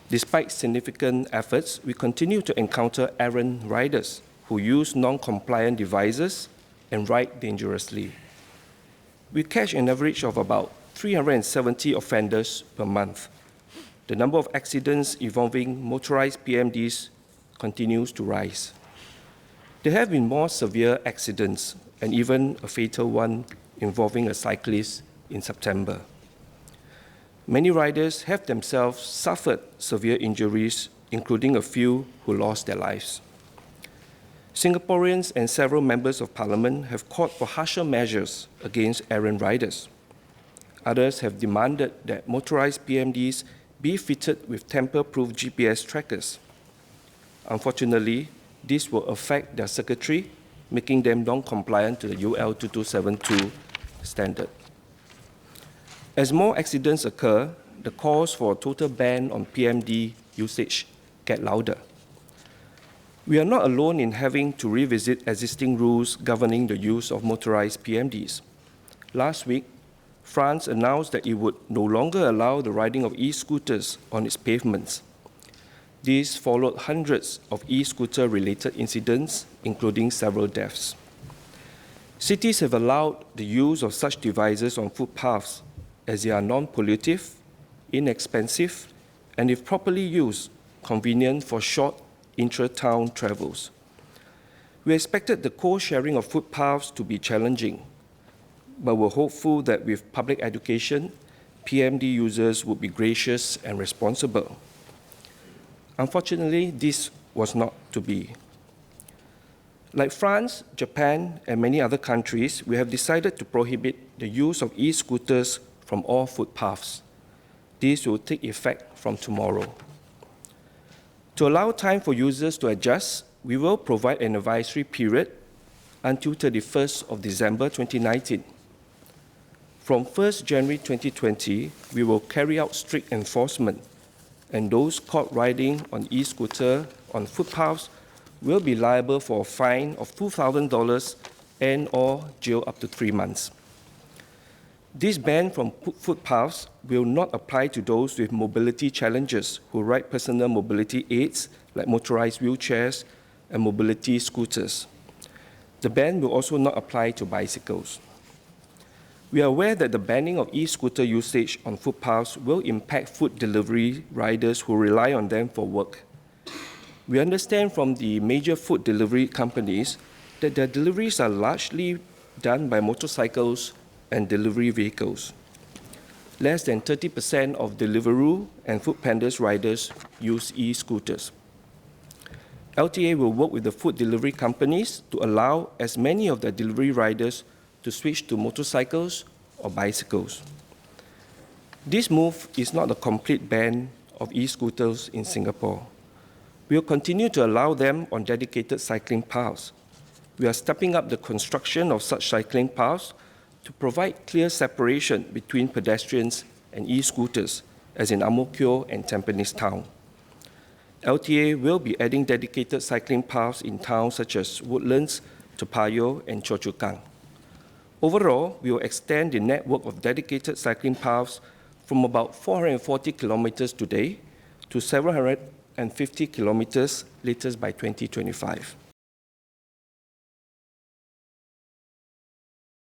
Despite significant efforts, we continue to encounter errant riders who use non-compliant devices and ride dangerously. We catch an average of about 370 offenders per month. The number of accidents involving motorized PMDs continues to rise. There have been more severe accidents and even a fatal one involving a cyclist in September. Many riders have themselves suffered severe injuries, including a few who lost their lives. Singaporeans and several members of parliament have called for harsher measures against errant riders. Others have demanded that motorized PMDs be fitted with tamper-proof GPS trackers. Unfortunately, this will affect their circuitry, making them non-compliant to the UL 2272 standard. As more accidents occur, the calls for a total ban on PMD usage get louder. We are not alone in having to revisit existing rules governing the use of motorized PMDs. Last week, France announced that it would no longer allow the riding of e-scooters on its pavements. This followed hundreds of e-scooter-related incidents, including several deaths. Cities have allowed the use of such devices on footpaths as they are non-pollutive, inexpensive, and if properly used, convenient for short intra-town travels. We expected the co-sharing of footpaths to be challenging, but we're hopeful that with public education, PMD users would be gracious and responsible. Unfortunately, this was not to be. Like France, Japan, and many other countries, we have decided to prohibit the use of e-scooters from all footpaths. This will take effect from tomorrow. To allow time for users to adjust, we will provide an advisory period until 31st of December 2019. From 1st January 2020, we will carry out strict enforcement, and those caught riding on e-scooter on footpaths will be liable for a fine of $2,000 and/or jail up to 3 months. This ban from footpaths will not apply to those with mobility challenges who ride personal mobility aids like motorized wheelchairs and mobility scooters. The ban will also not apply to bicycles. We are aware that the banning of e-scooter usage on footpaths will impact food delivery riders who rely on them for work. We understand from the major food delivery companies that their deliveries are largely done by motorcycles and delivery vehicles. Less than 30% of Deliveroo and Foodpanda's riders use e-scooters. LTA will work with the food delivery companies to allow as many of their delivery riders to switch to motorcycles or bicycles. This move is not a complete ban of e-scooters in Singapore. We will continue to allow them on dedicated cycling paths. We are stepping up the construction of such cycling paths to provide clear separation between pedestrians and e-scooters, as in Ang Mo Kio and Tampines Town. LTA will be adding dedicated cycling paths in towns such as Woodlands, Toa Payoh, and Choa Chu Kang. Overall, we will extend the network of dedicated cycling paths from about 440 kilometers today to 750 kilometers latest by 2025.